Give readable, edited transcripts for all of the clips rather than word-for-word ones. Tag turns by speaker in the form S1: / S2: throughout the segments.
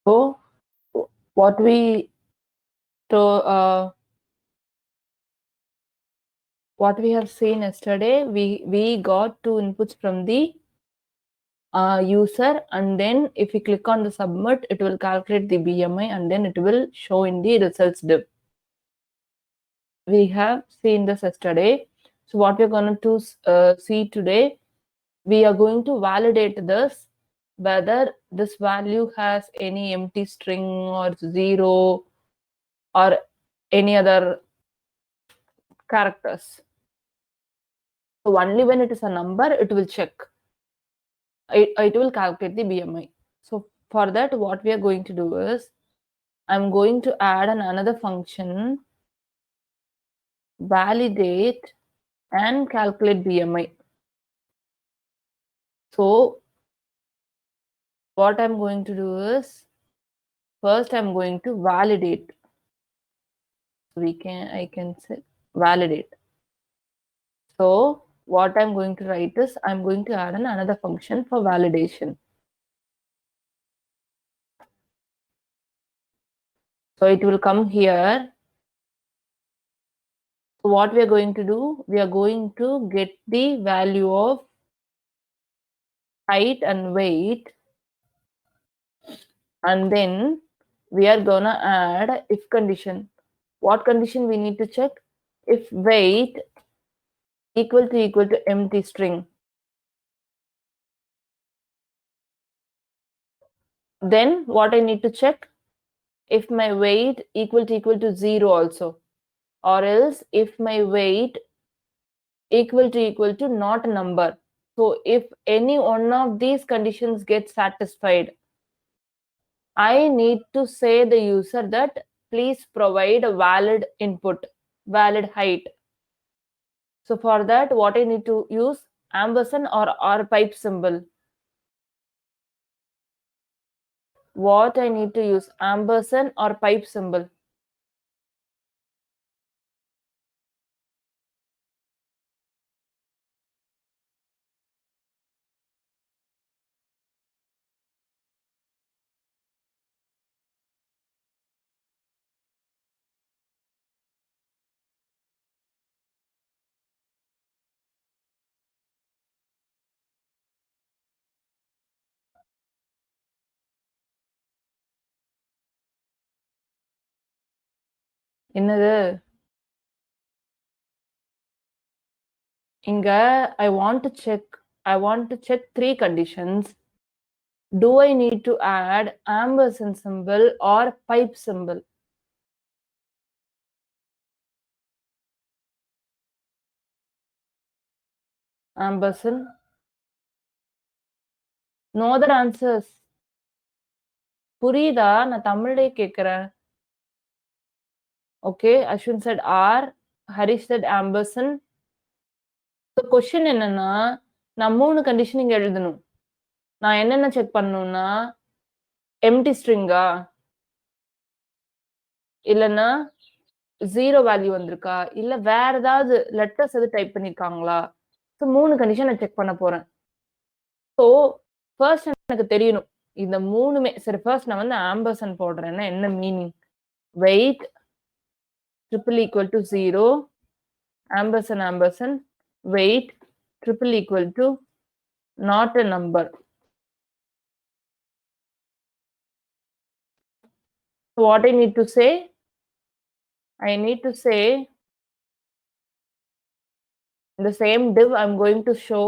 S1: So what we what we have seen yesterday, we got two inputs from the user, and then if we click on the submit, it will calculate the BMI and then it will show in the results div. We have seen this yesterday. So what we're going to see today, we are going to validate this, whether this value has any empty string or zero or any other characters. So only when it is a number, it will check. It will calculate the BMI. So for that, what we are going to do is, I'm going to add another function, validate and calculate BMI. So what I'm going to do is, first I'm going to validate. I can say validate. So what I'm going to write is, I'm going to add another function for validation. So it will come here. So what we are going to do, we are going to get the value of height and weight, and then we are gonna add if condition. What condition we need to check? If weight equal to empty string, then what I need to check? If my weight equal to 0 also, or else if my weight equal to not a number. So if any one of these conditions gets satisfied, I need to say the user that please provide a valid input, valid height. So for that, what I need to use? Ampersand or pipe symbol. What I need to use? Ampersand or pipe symbol. என்னது இங்க I want to check three conditions. Do I need to add ampersand symbol or pipe symbol? Ampersand. No other answers. புரியுதா? நான் தமிழ்லயே கேக்குறேன். Okay, Ashwin said R, Harish said ampersand. So question என்னன்னா, நான் 3 condition இங்க எழுதணும். நான் என்னென்ன செக் பண்ணணும்னா, empty string-ஆ, இல்லைன்னா 0 வேல்யூ வந்திருக்கா, இல்ல வேற ஏதாவது லெட்டர்ஸ் எது டைப் பண்ணிருக்காங்களா? ஸோ 3 கண்டிஷன் நான் செக் பண்ண போறேன். ஸோ ஃபர்ஸ்ட் எனக்கு தெரியணும் இந்த 3மே. சரி, ஃபர்ஸ்ட் நான் வந்து ஆம்பர்சன் போடுறேன்னா என்ன meaning? Wait triple equal to 0, ampersand, weight triple equal to not a number. So what I need to say? I need to say in the same div, I'm going to show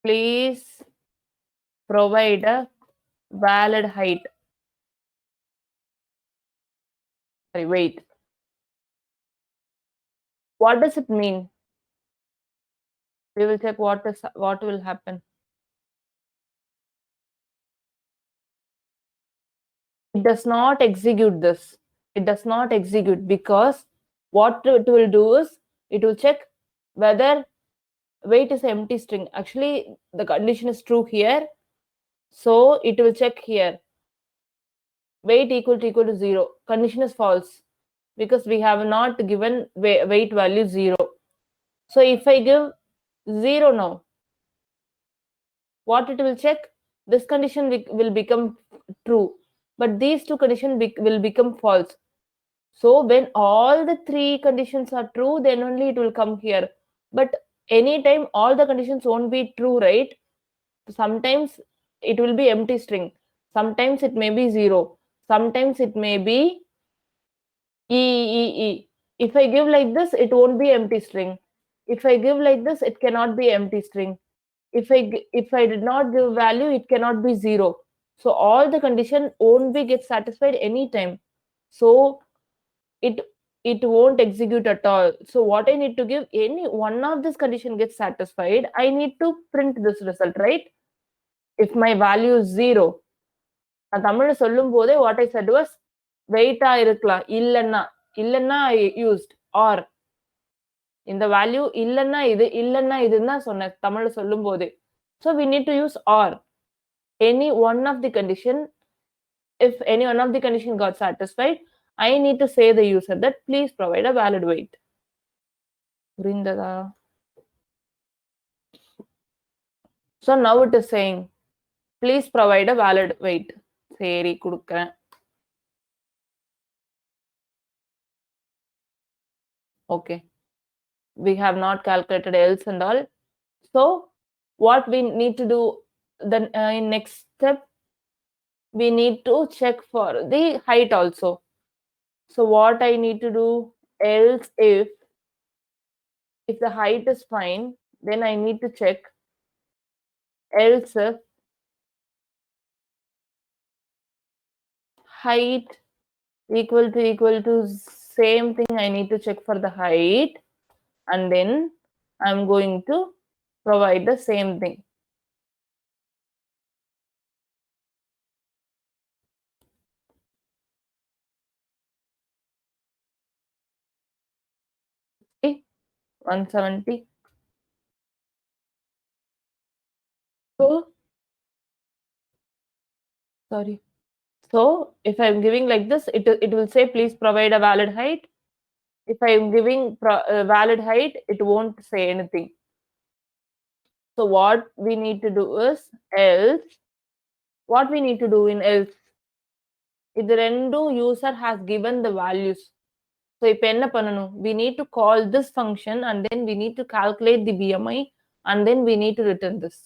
S1: please provide a valid height. Sorry, weight. What does it mean? We will check what will happen. It does not execute this. It does not execute because what it will do is it will check whether weight is an empty string. Actually, the condition is true here. So it will check here. Weight equal to 0. Condition is false because we have not given weight value 0. So if I give 0 now, what it will check? this condition will become true, but these two conditions will become false. So when all the three conditions are true, then only it will come here. But anytime all the conditions won't be true, right? Sometimes it will be empty string. Sometimes it may be 0. Sometimes it may be E. If I give like this, it won't be empty string. If I give like this, it cannot be empty string. If I did not give value, it cannot be 0. So all the condition won't be get satisfied anytime. So it it won't execute at all. So what I need to give, any one of this condition gets satisfied, I need to print this result, right? If my value is 0, நான் தமிழ்ல சொல்லும் போதே what I said was வெயிட்டா இருக்கலாம், இல்லைன்னா used or இந்த value இல்லைன்னா இதுன்னு தான் சொன்னேன் தமிழ்ல சொல்லும் போதே. So we need to use or. Any one of the condition, if any one of the condition got satisfied, I need to say the user that please provide a valid weight. புரிந்ததா? So now it is saying please provide a valid weight. சரி கொடுக்கிறேன். Okay, we have not calculated else and all. So what we need to do then in next step, we need to check for the height also. So what I need to do, else if the height is fine, then I need to check else if height equal to same thing, I need to check for the height, and then I'm going to provide the same thing. Okay, 170. So sorry. So if I'm giving like this, it will say please provide a valid height. If I'm giving valid height, it won't say anything. So what we need to do is else. What we need to do in else, if the rendu user has given the values. So இப்போ என்ன பண்ணணும், we need to call this function and then we need to calculate the BMI and then we need to return this.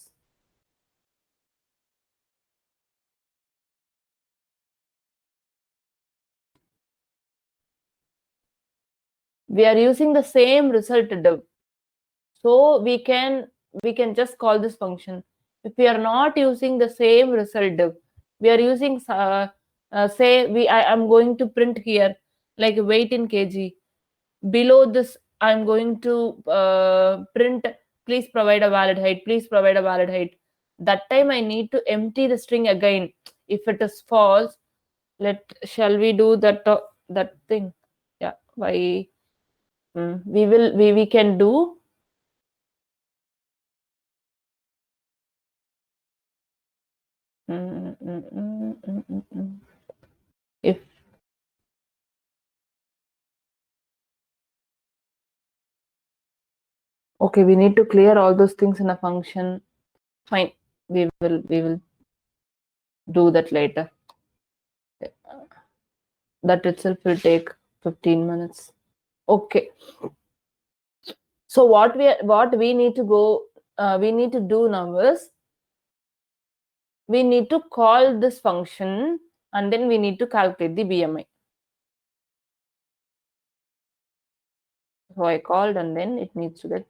S1: We are using the same result div. So we can just call this function. If we are not using the same result div, we are using say I am going to print here like weight in kg. Below this, I'm going to print please provide a valid height, please provide a valid height. That time I need to empty the string again. If it is false, shall we do that thing? Yeah, why we can do if okay, we need to clear all those things in a function. Fine, we will do that later. That itself will take 15 minutes. Okay, so what we need to go we need to do now is we need to call this function and then we need to calculate the BMI. So I called and then it needs to get,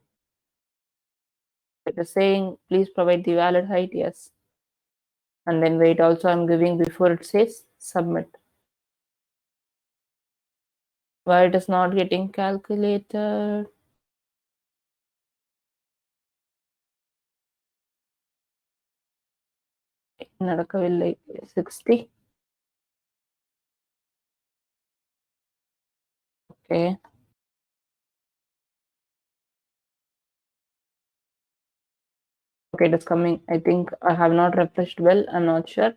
S1: it is saying please provide the valid height, yes, and then weight also I'm giving before it says submit. Why it is not getting calculated? நடக்கவில்லை. 60. Okay. Okay, it is coming. I think I have not refreshed well. I'm not sure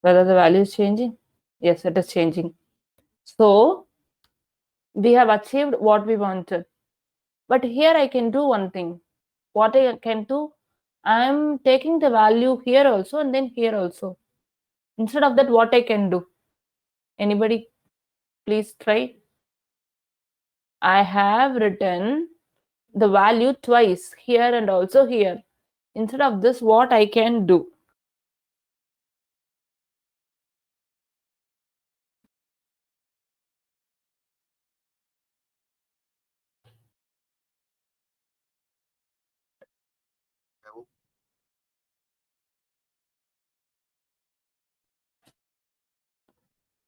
S1: whether the value is changing. Yes, it is changing. So we have achieved what we wanted. But here I can do one thing. what I can do, I'm taking the value here also and then here also. Instead of that, what I can do? Anybody please try? I have written the value twice here and also here. Instead of this, what I can do?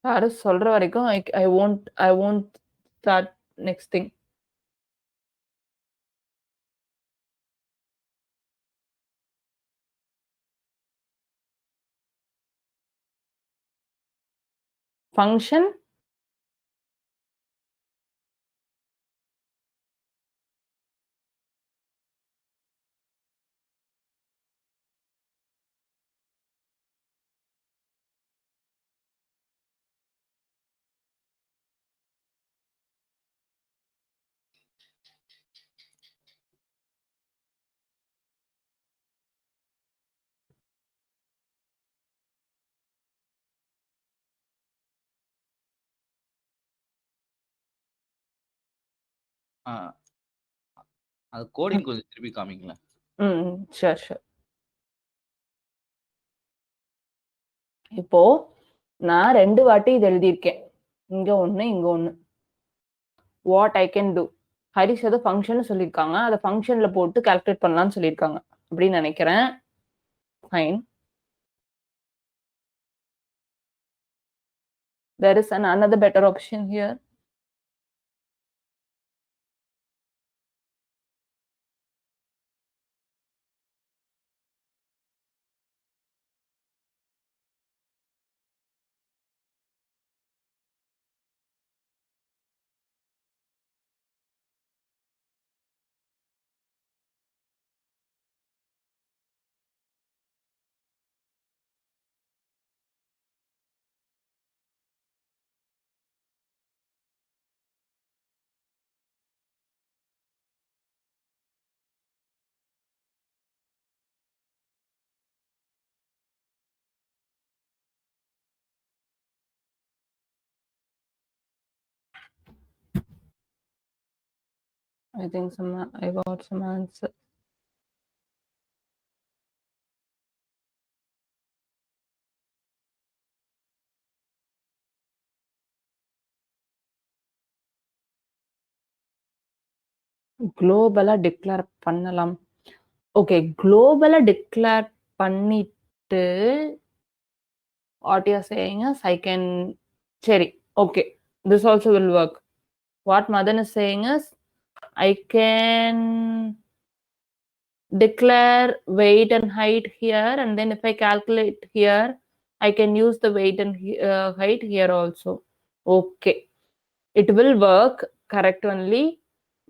S1: யாரு சொல்ற வரைக்கும் I won't start next thing. Function
S2: அது coding கொஞ்சம் திருப்பி காமிங்களா?
S1: sure. இப்போ நான் 2 வாட்டி இது எழுதியிருக்கேன். இங்க ஒண்ணு, இங்க ஒண்ணு. What I can do? Harish ஏதோ ஃபங்க்ஷன் சொல்லியிருக்காங்க. அதை ஃபங்க்ஷன்ல போட்டு கால்குலேட் பண்ணலாம்னு சொல்லியிருக்காங்க அப்படின்னு நினைக்கிறேன். Fine. There is another better option here. I think I got some answer. குளோபலா டிக்ளேர் பண்ணலாம். ஓகே, குளோபலா டிக்ளேர் பண்ணிட்டு what you're saying is I can சரி, okay, this also will work. What Madan is saying is I can declare weight and height here, and then if I calculate here, I can use the weight and height here also. Okay, it will work correct only,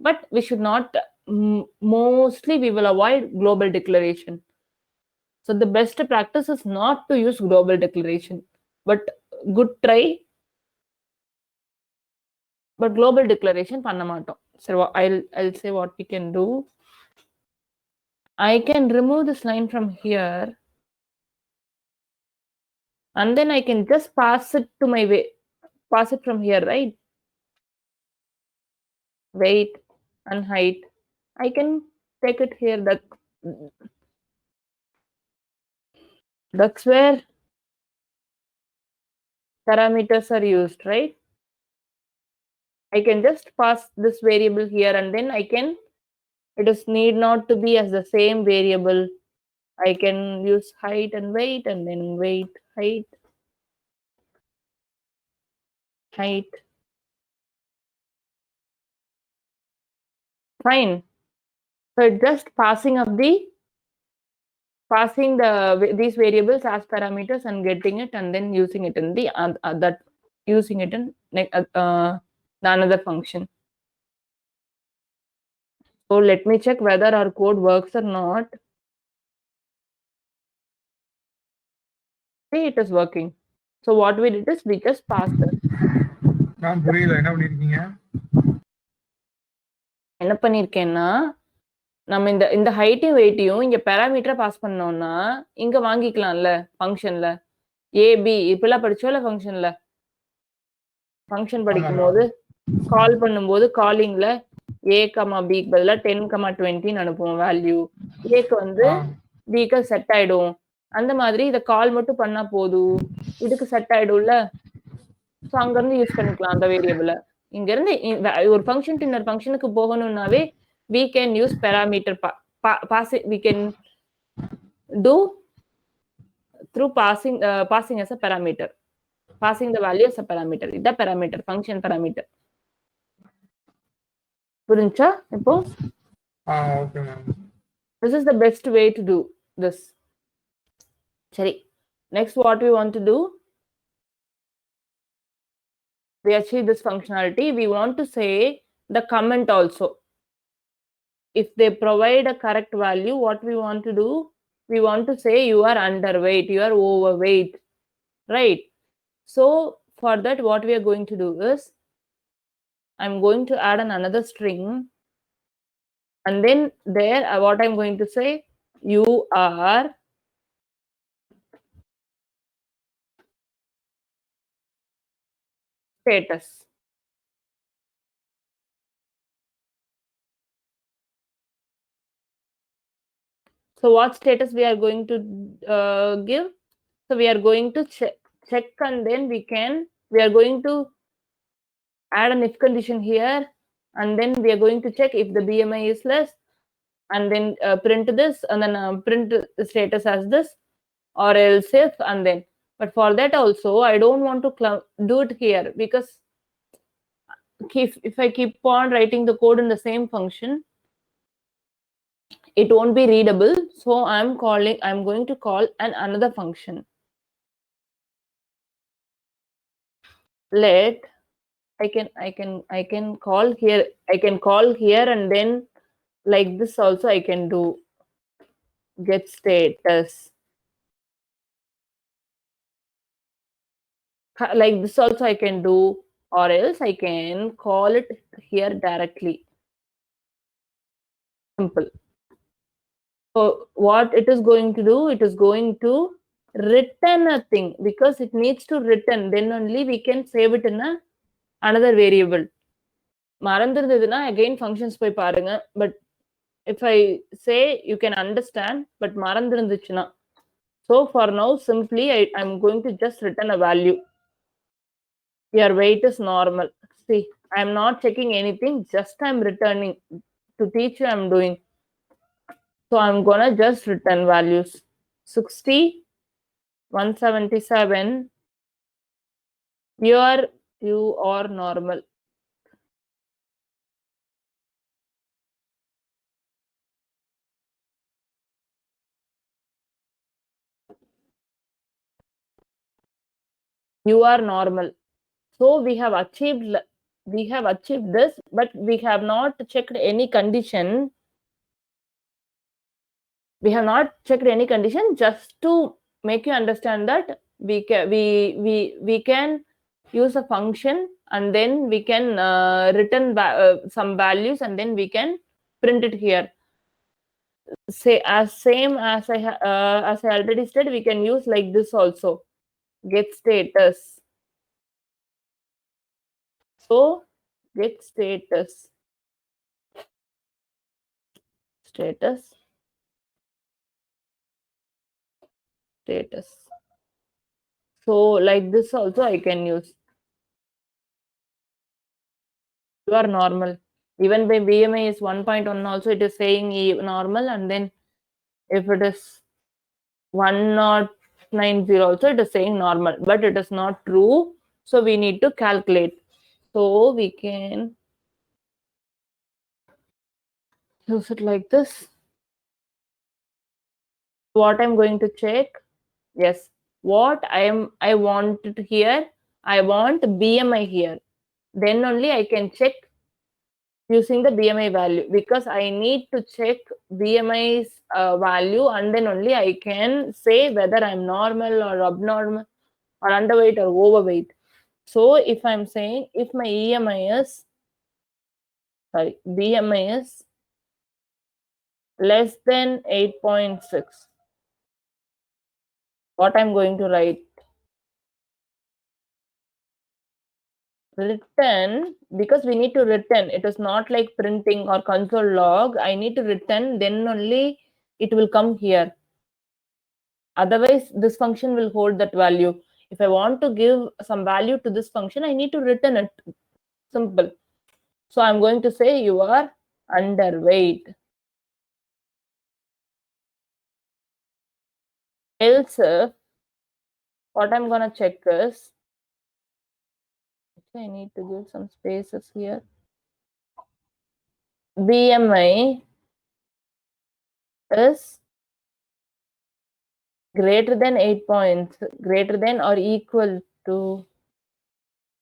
S1: but we should not, mostly we will avoid global declaration. So the best practice is not to use global declaration, but good try. But global declaration panna matom. So I'll say what we can do. I can remove this line from here, and then I can just pass it to my way. Pass it from here, right? Weight and height. I can take it here. That's where parameters are used, right? I can just pass this variable here, and then I can, it is need not to be as the same variable. I can use height and weight, and then weight, height. Fine. So just passing these variables as parameters and getting it, and then using it in the another function. So let me check whether our code works or not. See, it is working. So what we did is we just passed it.
S3: நான் புரியல, என்ன பண்ணிருக்கீங்க?
S1: என்ன பண்ணிருக்கேன்னா, நம்ம இந்த ஹைட்டையும் வெயிட்டையும் இங்க பேராமீட்டரா pass பண்ணோம்னா இங்க வாங்கிக்கலாம்ல ஃபங்க்ஷன்ல ஏபி இப்பெல்லாம் படிச்சோம்ல ஃபங்க்ஷன்ல ஃபங்க்ஷன் படிக்கும் போது கால் பண்ணும்போது காலிங்ல ஏ கமா பிக்கு பதிலா 10,20 அனுப்புவோம் வேல்யூ ஏக்கு வந்து பிக்கு செட் ஆயிடும் அந்த மாதிரி இதை கால் மட்டும் பண்ணா போதும் இதுக்கு செட் ஆயிடும்ல ஸோ அங்க இருந்து யூஸ் பண்ணிக்கலாம் அந்த வேரியபிளை இங்க இருந்து ஒரு ஃபங்க்ஷன் டு இன்னொரு ஃபங்க்ஷனுக்கு போகணும்னாவே we can use parameter we can do through passing as a parameter, passing the value as a parameter. இது parameter function parameter. புரிஞ்சா இப்போ?
S3: okay ma'am.
S1: This is the best way to do this. சரி, next what we want to do, we achieve this functionality. We want to say the comment also. If they provide a correct value, what we want to do, we want to say you are underweight, you are overweight, right? So for that, what we are going to do is, I'm going to add another string, and then there what I'm going to say, you are status. So what status we are going to give? So we are going to check and then we are going to add an if condition here, and then we are going to check if the BMI is less, and then print this, and then print the status as this, or else if, and then. But for that also, I don't want to do it here, because if I keep on writing the code in the same function, it won't be readable. So I'm going to call another function. Let I can call here, and then like this also I can do get status. Like this also I can do, or else I can call it here directly. Simple. So what it is going to do, it is going to return a thing, because it needs to return, then only we can save it in another variable. மறந்துருந்ததுன்னா again functions போய் பாருங்க. But if I say, you can understand, but மறந்துருந்துச்சுன்னா. So for now, simply I'm going to just return a value. Your weight is normal. See, I'm not checking anything, just I'm returning. To teach you, I'm doing. So I'm gonna just return values. 60, 177. You are normal. You are normal. So we have achieved this, but we have not checked any condition. We have not checked any condition, just to make you understand that we can use a function, and then we can return some values, and then we can print it here. Same as I already said, we can use like this also, get status. So get status. So like this also I can use. You are normal. Even by BMI is 1.1 also, it is saying normal, and then if it is 190 also, it is saying normal, but it is not true. So we need to calculate. So we can use it like this. What I'm going to check, yes, what I want it here, I want BMI here. Then only I can check using the BMI value, because I need to check BMI's value, and then only I can say whether I'm normal or abnormal or underweight or overweight. So if I'm saying, if my BMI is less than 8.6. What I'm going to write? Return, because we need to return. It is not like printing or console log. I need to return, then only it will come here. Otherwise, this function will hold that value. If I want to give some value to this function, I need to return it. Simple. So I'm going to say you are underweight. Else, what I'm gonna check is, I need to give some spaces here. BMI is greater than 8 points, greater than or equal to,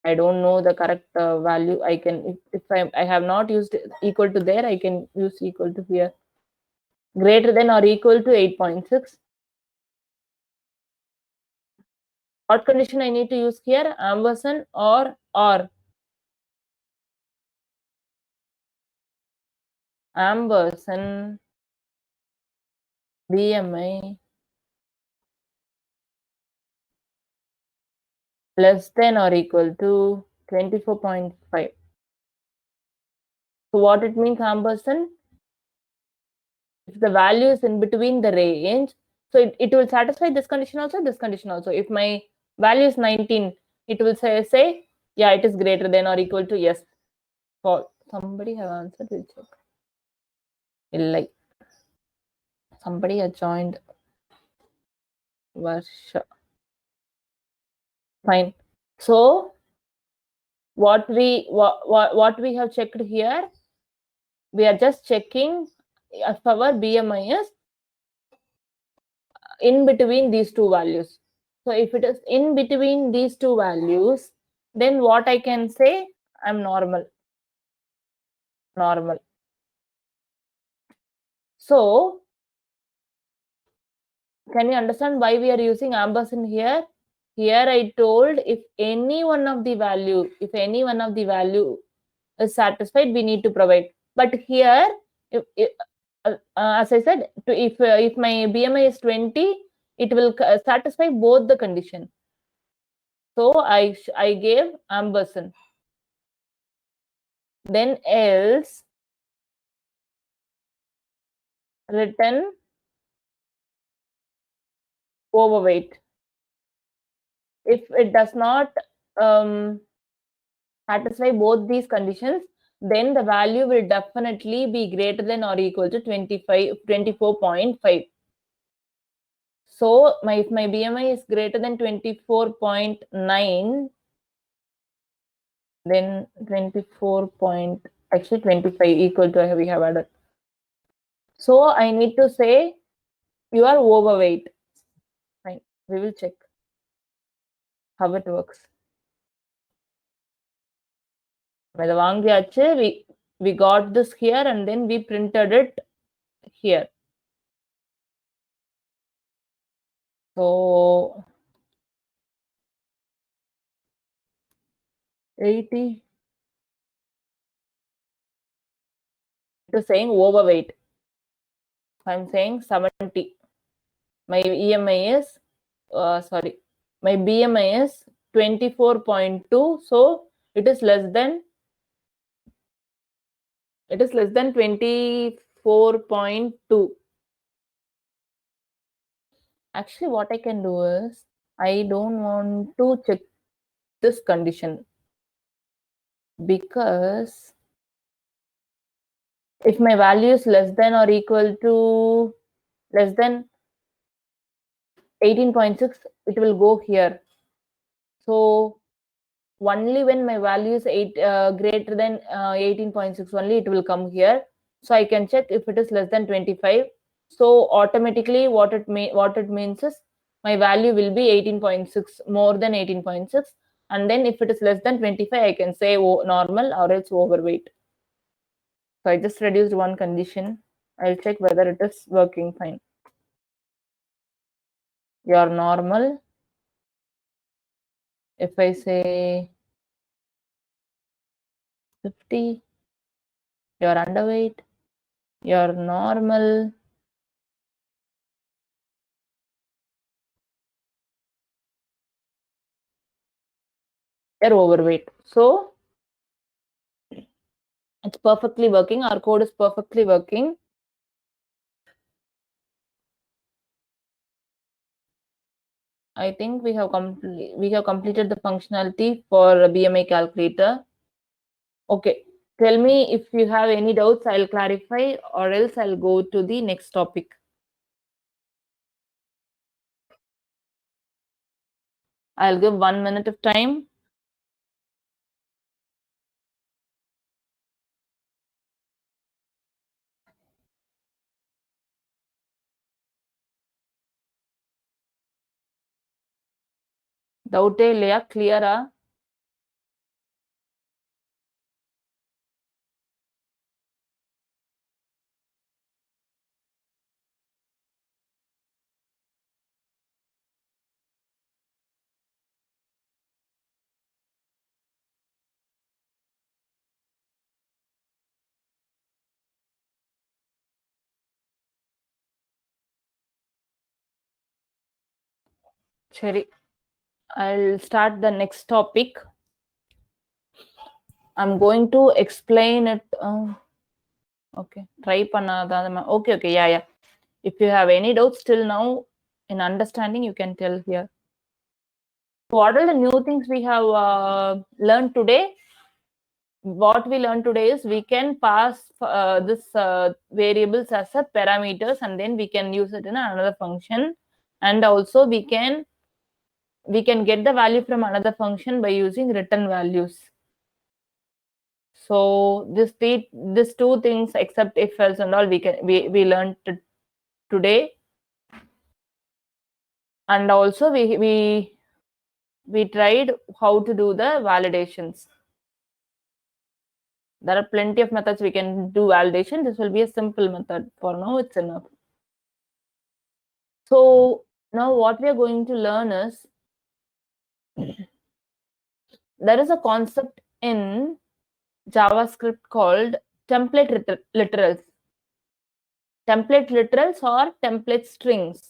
S1: I don't know the correct value. I can, if I have not used equal to there, I can use equal to here. Greater than or equal to 8.6. What condition I need to use here? Ampersand or ampersand BMI less than or equal to 24.5. So what it means, ampersand? If the value is in between the range, so it will satisfy this condition also, this condition also. If my value is 19, it will say yeah, it is greater than or equal to yes. For somebody have answered, we'll check. Like somebody has joined. Varsha. Fine. So what we have checked here, we are just checking if our BMI is in between these two values. So if it is in between these two values, then what I can say, I'm normal. So can you understand why we are using ampersand here? Here I told if any one of the value is satisfied, we need to provide. But here, as I said, if my BMI is 20, it will satisfy both the condition. So I gave ampersand. Then else, return overweight. If it does not satisfy both these conditions, then the value will definitely be greater than or equal to 24.5. So if my BMI is greater than 24.9, then 25 equal to we have added. So I need to say you are overweight. Fine. We will check how it works. We got this here and then we printed it here. So 80. It is saying overweight. I'm saying 70. My EMI is my BMI is 24.2. So it is less than 24.2. Actually, what I can do is, I don't want to check this condition, because if my value is less than or equal to less than 18.6, it will go here. So only when my value is greater than 18.6 only it will come here. So I can check if it is less than 25. So automatically what it means is my value will be 18.6, more than 18.6. And then if it is less than 25, I can say normal or else overweight. So I just reduced one condition. I'll check whether it is working fine. You're normal. If I say 50, you're underweight. your normal you're overweight. So it's perfectly working. Our code is perfectly working. I think we have completed the functionality for a BMI calculator. Okay, tell me if you have any doubts, I'll clarify, or else I'll go to the next topic. I'll give 1 minute of time. Doubt இல்லையா? Clear-ஆ? சரி. I'll start the next topic. I'm going to explain it. Okay, try பண்ணாதான். Okay, yeah. If you have any doubts till now in understanding, you can tell here. What are the new things we have learned today? What we learned today is we can pass this variables as a parameters, and then we can use it in another function, and also we can get the value from another function by using return values. So these two things, except if else and all, we learned today. And also we tried how to do the validations. There are plenty of methods we can do validation. This will be a simple method. For now, it's enough. So now what we are going to learn is there is a concept in JavaScript called template literals. Template literals or template strings.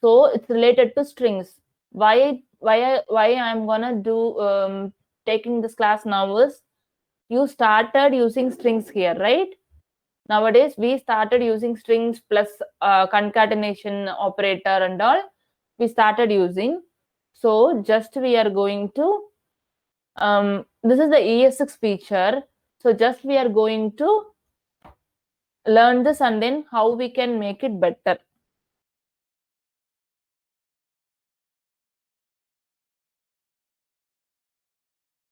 S1: So it's related to strings. Why I'm gonna do taking this class now is you started using strings here, right? Nowadays we started using strings plus concatenation operator and all we started using. So just we are going to this is the ES6 feature. So just we are going to learn this and then how we can make it better.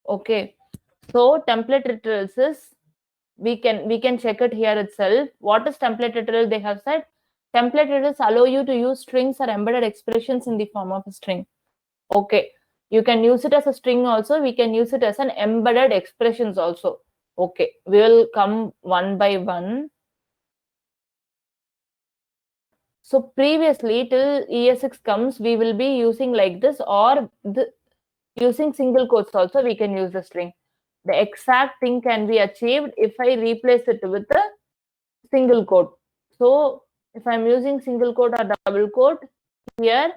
S1: Okay, so template literals is we can check it here itself. What is template literal? They have said template literals allow you to use strings or embedded expressions in the form of a string. Okay, you can use it as a string also. We can use it as an embedded expressions also. Okay, we will come one by one. So previously till ES6 comes, we will be using like this, or using single quotes also we can use the string. The exact thing can be achieved if I replace it with a single quote. So if I'm using single quote or double quote here,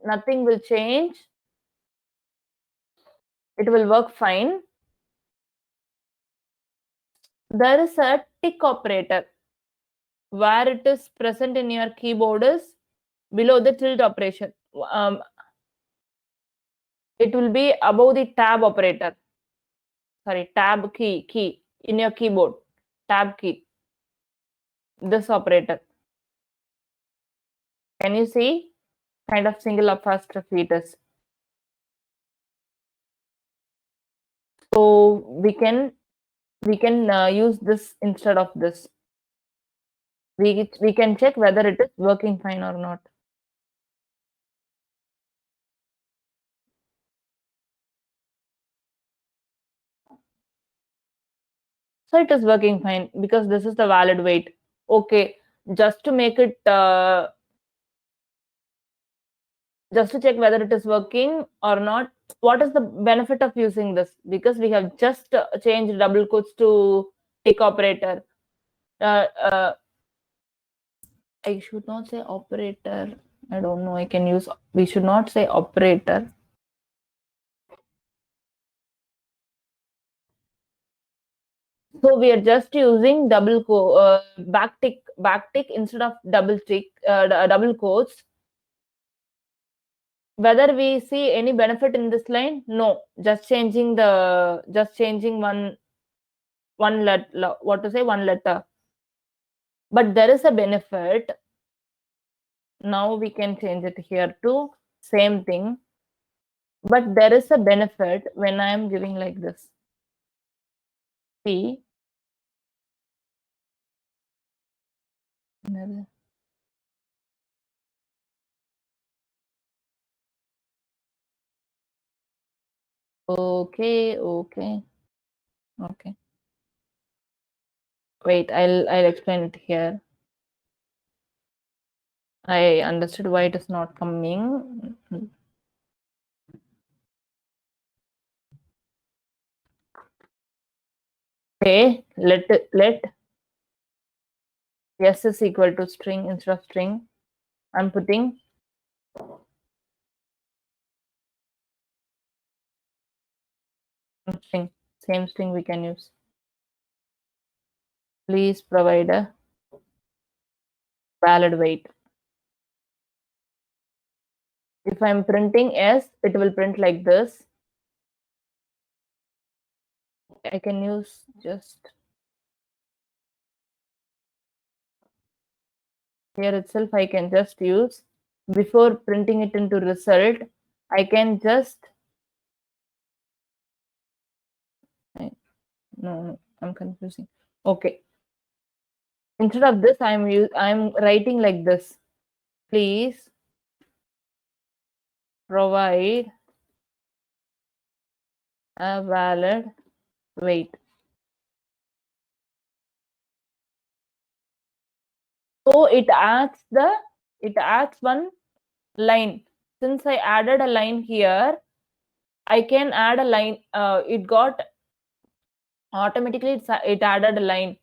S1: nothing will change. It will work fine. There is a tick operator. Where it is present in your keyboard is below the tilde operation. It will be above the tab operator. Sorry, tab key in your keyboard. Tab key. This operator. Can you see? Kind of single apostrophe it is. So we can use this instead of this. We can check whether it is working fine or not. So it is working fine because this is the valid weight. Okay, just to make it just to check whether it is working or not, what is the benefit of using this? Because we have just changed double quotes to tick operator. I should not say operator. I don't know. I can use. We should not say operator. So we are just using backtick instead of double quotes. Whether we see any benefit in this line? No. Just changing one letter. What to say? One letter. But there is a benefit. Now we can change it here too. Same thing. But there is a benefit when I am giving like this. See. Okay. Wait, I'll explain it here. I understood why it is not coming. Okay, let s is equal to string instead of string. I'm putting string. Same string we can use. Please provide a valid weight. If I'm printing s, it will print like this. I can use just here itself. I can just use before printing it into result. I can just no, I'm confusing. Okay. Instead of this, I'm writing like this. Please provide a valid weight. So it adds one line. Since I added a line here, I can add a line. It got automatically it added a line.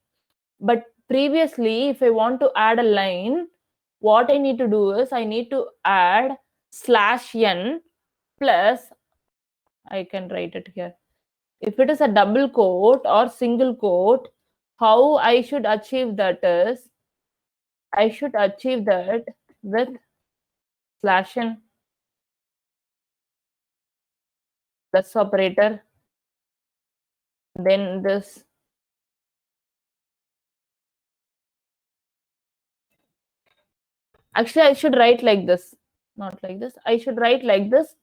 S1: But previously, if I want to add a line, what I need to do is I need to add /n plus, I can write it here. If it is a double quote or single quote, how I should achieve that is, I should achieve that with /n plus operator. Then this. Actually, I should write like this, not like this. I should write like this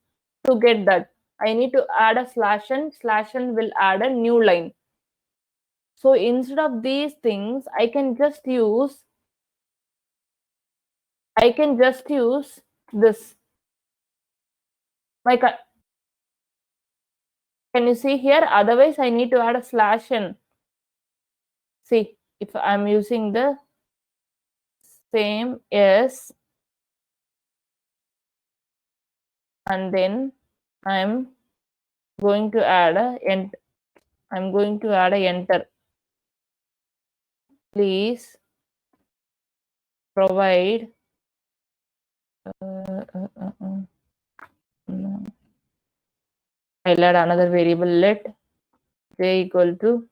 S1: to get that. I need to add a /n will add a new line. So instead of these things, I can just use this. Can you see here? Otherwise, I need to add a /n. See, if I'm using the same s and then I'm going to add a enter. Please provide no. I'll add another variable, let j equal to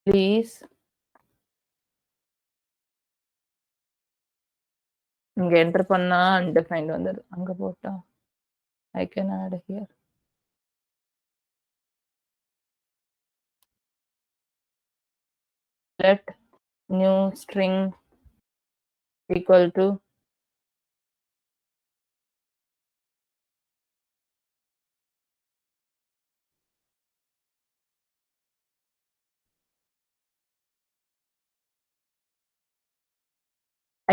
S1: please. இங்க enter பண்ணா undefined வந்துரு. அங்க போட்டா I can add here. Let new string equal to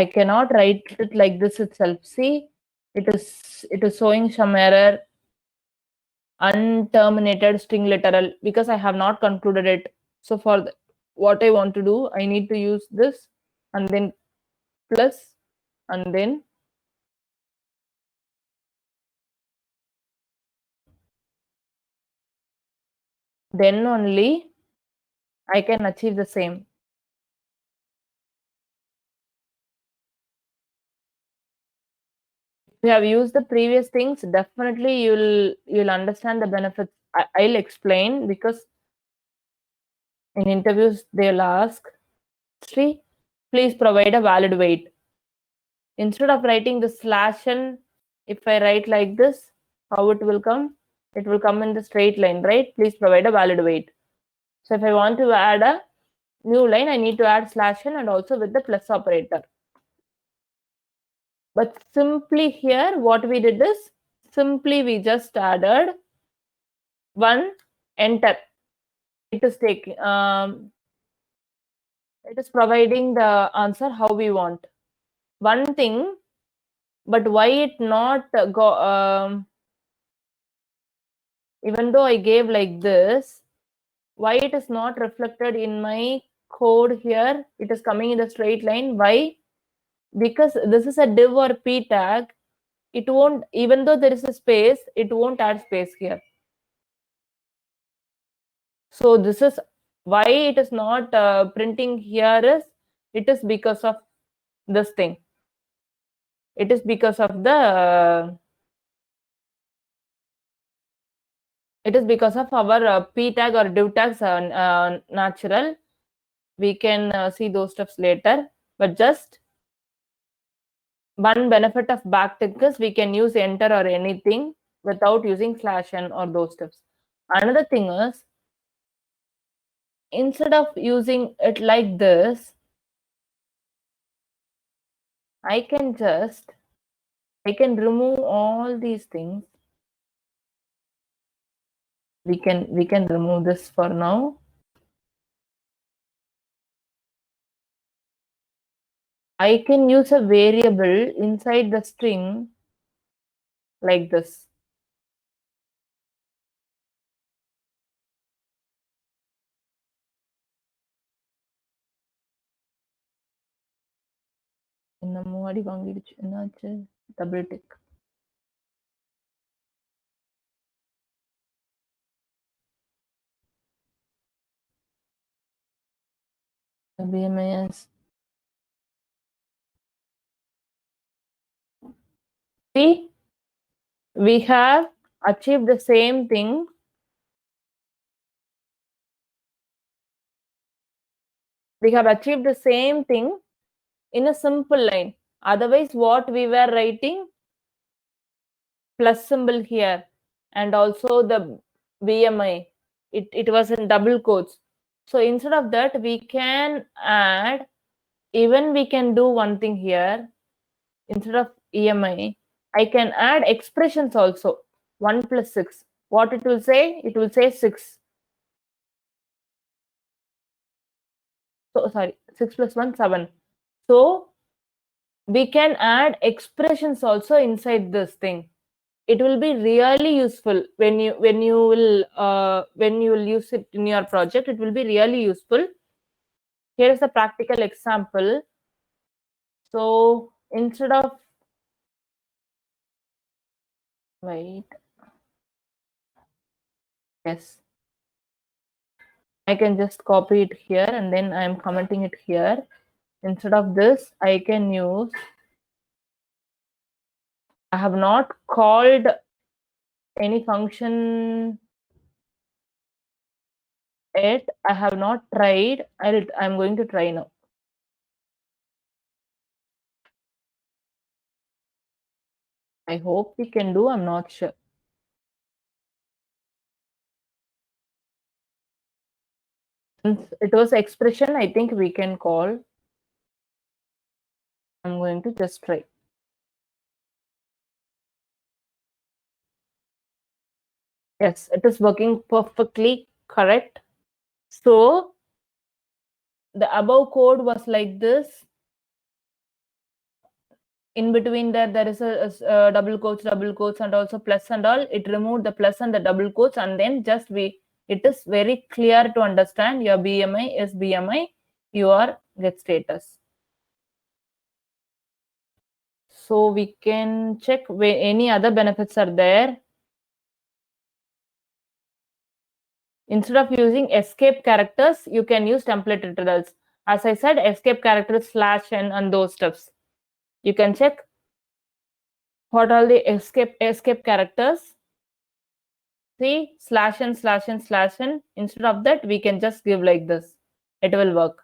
S1: I cannot write it like this itself. See, it is showing some error, unterminated string literal, because I have not concluded it. So for what I want to do, I need to use this and then plus and then only I can achieve the same. If you have used the previous things, definitely you'll understand the benefits. I'll explain, because in interviews they'll ask, Sri, please provide a valid weight. Instead of writing the slash n, if I write like this, how it will come? It will come in the straight line, right? Please provide a valid weight. So if I want to add a new line, I need to add slash n and also with the plus operator. But simply here, what we did is, simply we just added one enter. It is taking, it is providing the answer how we want. One thing, but why it not go, even though I gave like this, why it is not reflected in my code here? It is coming in the straight line. Why? Because this is a div or p tag. It won't, even though there is a space, it won't add space here. So this is why it is not printing here is, it is because of this thing. It is because of the it is because of our p tag or div tags natural. We can see those stuffs later, but just one benefit of backtick is we can use enter or anything without using slash n or those stuffs. Another thing is, instead of using it like this, I can remove all these things. We can remove this for now. I can use a variable inside the string like this. என்னமோ அடி வாங்கிடுச்சு, என்னாச்சு? Double tick. BMS. See, we have achieved the same thing. We have achieved the same thing in a simple line. Otherwise, what we were writing, plus symbol here, and also the BMI, it was in double quotes. So instead of that, we can add, even we can do one thing here. Instead of EMI, I can add expressions also. 1 plus 6. What it will say? It will say 6. So sorry, 6 plus 1, 7. So we can add expressions also inside this thing. It will be really useful when you will use it in your project. It will be really useful. Here is a practical example. So instead of, wait, yes, I can just copy it here and then I am commenting it here. Instead of this, I can use, I have not called any function yet. I have not tried. I'm going to try now. I hope we can do. I'm not sure. Since it was expression, I think we can call. I'm going to just try. Yes, it is working perfectly correct. So the above code was like this. In between there is a double quotes, and also plus and all. It removed the plus and the double quotes, and then just it is very clear to understand. Your BMI is BMI, your get status. So we can check where any other benefits are there. Instead of using escape characters, you can use template literals. As I said, escape characters /n and those stuffs. You can check what are the escape characters. See, /n. Instead of that, we can just give like this. It will work.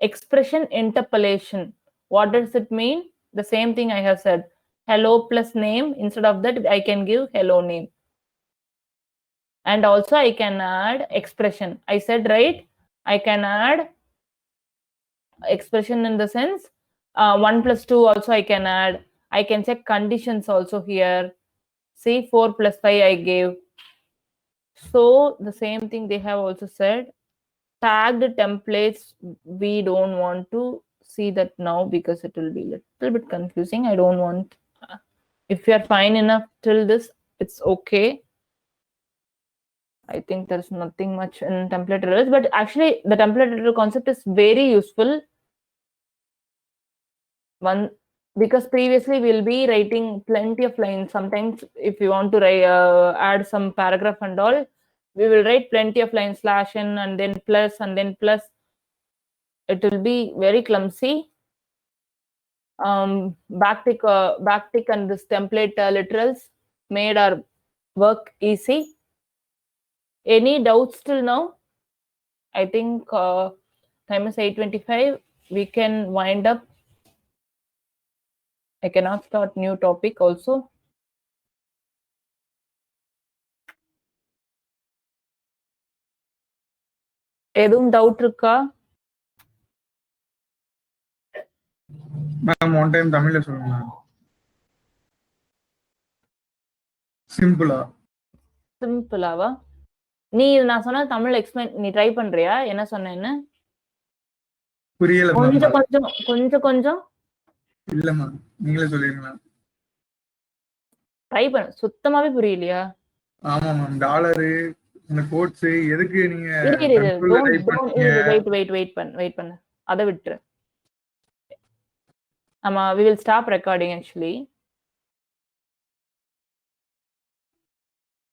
S1: Expression interpolation. What does it mean? The same thing I have said. Hello plus name. Instead of that, I can give hello name. And also I can add expression. I said, right? I can add expression in the sense 1 plus 2 also I can add. I can check conditions also here. See, 4 plus 5 I gave. So the same thing they have also said. Tagged templates, we don't want to see that now because it will be a little bit confusing. I don't want. If you are fine enough till this, it's okay. I think there's nothing much in template literals, but actually the template literal concept is very useful. One, because previously we'll be writing plenty of lines. Sometimes if you want to write, add some paragraph and all, we will write plenty of lines /n and then plus and then plus. It will be very clumsy. Backtick and this template literals made our work easy. Any doubts till now? I think time is 8:25. We can wind up. I cannot start new topic also. எதுவும் doubt இருக்கா?
S3: Ma'am one time தமிழ்ல சொல்லுங்க.
S1: சிம்பிளாவா? நீ நான் சொன்ன Tamil explain நீ try பண்றியா? என்ன சொன்னேன்னு?
S3: புரியல
S1: மேம். கொஞ்சம்
S3: இல்ல மேம், நீங்களே சொல்லிருங்க.
S1: ட்ரை பண்ண. சுத்தமாவே புரியலையா?
S3: ஆமா மேம், டாலர் இந்த கோட்ஸ் எதுக்கு நீங்க
S1: வெயிட் பண்ணு. அத விட்டுரு. we will stop recording actually.